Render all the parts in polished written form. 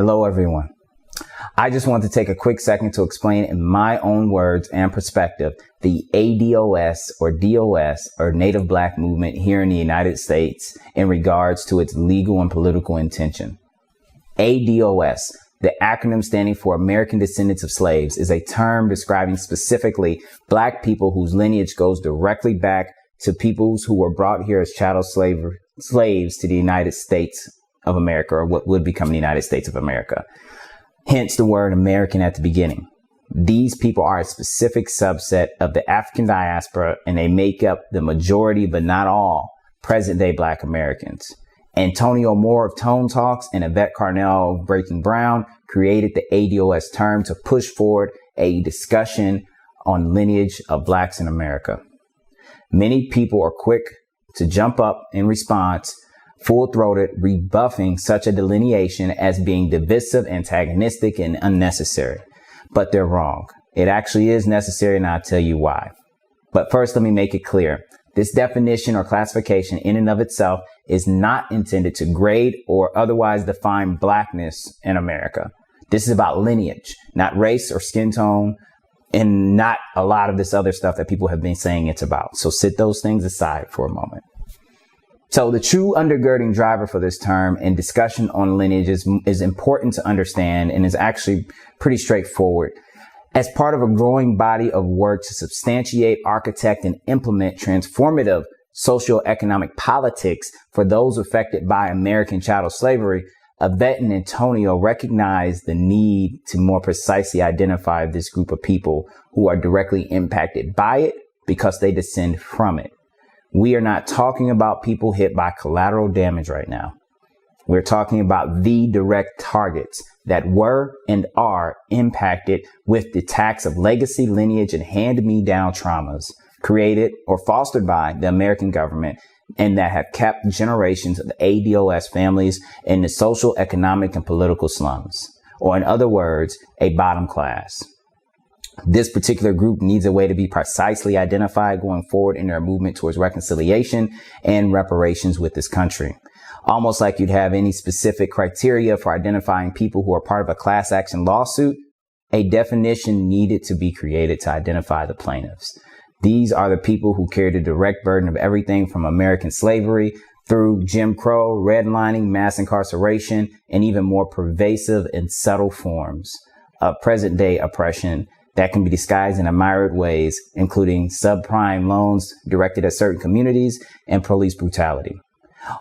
Hello, everyone. I just want to take a quick second to explain in my own words and perspective the ADOS or DOS or Native Black movement here in the United States in regards to its legal and political intention. ADOS, the acronym standing for American Descendants of Slaves, is a term describing specifically Black people whose lineage goes directly back to peoples who were brought here as chattel slaves to the United States of America, or what would become the United States of America. Hence the word American at the beginning. These people are a specific subset of the African diaspora, and they make up the majority, but not all, present-day Black Americans. Antonio Moore of Tone Talks and Yvette Carnell of Breaking Brown created the ADOS term to push forward a discussion on lineage of Blacks in America. Many people are quick to jump up in response, full-throated, rebuffing such a delineation as being divisive, antagonistic, and unnecessary. But they're wrong. It actually is necessary, and I'll tell you why. But first, let me make it clear. This definition or classification in and of itself is not intended to grade or otherwise define Blackness in America. This is about lineage, not race or skin tone, and not a lot of this other stuff that people have been saying it's about. So sit those things aside for a moment. So the true undergirding driver for this term and discussion on lineage is important to understand and is actually pretty straightforward. As part of a growing body of work to substantiate, architect, and implement transformative socioeconomic politics for those affected by American chattel slavery, Yvette and Antonio recognize the need to more precisely identify this group of people who are directly impacted by it because they descend from it. We are not talking about people hit by collateral damage right now. We're talking about the direct targets that were and are impacted with the tax of legacy, lineage, and hand-me-down traumas created or fostered by the American government and that have kept generations of ADOS families in the social, economic, and political slums, or in other words, a bottom class. This particular group needs a way to be precisely identified going forward in their movement towards reconciliation and reparations with this country. Almost like you'd have any specific criteria for identifying people who are part of a class action lawsuit, a definition needed to be created to identify the plaintiffs. These are the people who carry the direct burden of everything from American slavery through Jim Crow, redlining, mass incarceration, and even more pervasive and subtle forms of present-day oppression that can be disguised in a myriad ways, including subprime loans directed at certain communities and police brutality.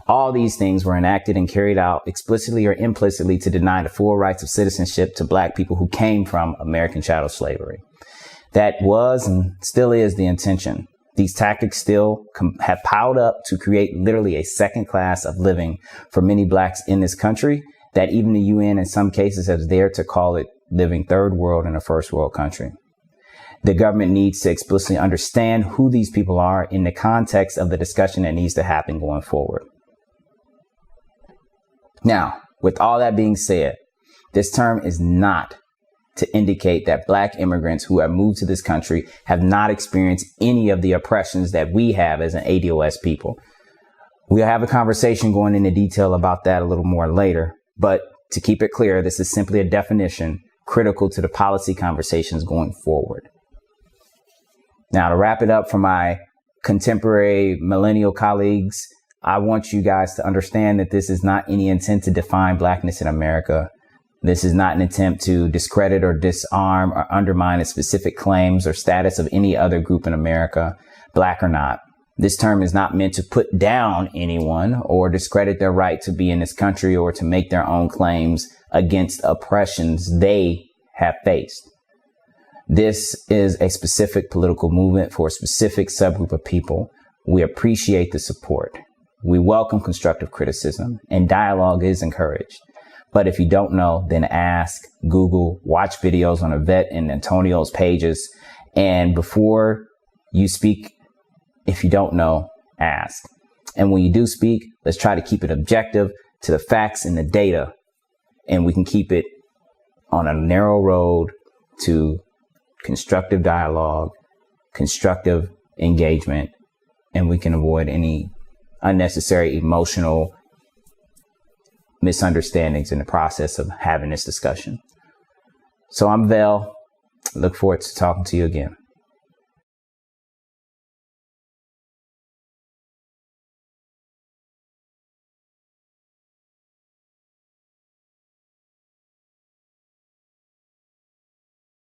All these things were enacted and carried out explicitly or implicitly to deny the full rights of citizenship to Black people who came from American chattel slavery. That was and still is the intention. These tactics still have piled up to create literally a second class of living for many Blacks in this country that even the UN in some cases has dared to call it living third world in a first world country. The government needs to explicitly understand who these people are in the context of the discussion that needs to happen going forward. Now, with all that being said, this term is not to indicate that Black immigrants who have moved to this country have not experienced any of the oppressions that we have as an ADOS people. We'll have a conversation going into detail about that a little more later, but to keep it clear, this is simply a definition critical to the policy conversations going forward. Now, to wrap it up for my contemporary millennial colleagues, I want you guys to understand that this is not any intent to define Blackness in America. This is not an attempt to discredit or disarm or undermine the specific claims or status of any other group in America, Black or not. This term is not meant to put down anyone or discredit their right to be in this country or to make their own claims against oppressions they have faced. This is a specific political movement for a specific subgroup of people. We appreciate the support. We welcome constructive criticism, and dialogue is encouraged. But if you don't know, then ask, Google, watch videos on Yvette and Antonio's pages. And before you speak, if you don't know, ask. And when you do speak, let's try to keep it objective to the facts and the data. And we can keep it on a narrow road to constructive dialogue, constructive engagement, and we can avoid any unnecessary emotional misunderstandings in the process of having this discussion. So I'm Vel. Look forward to talking to you again.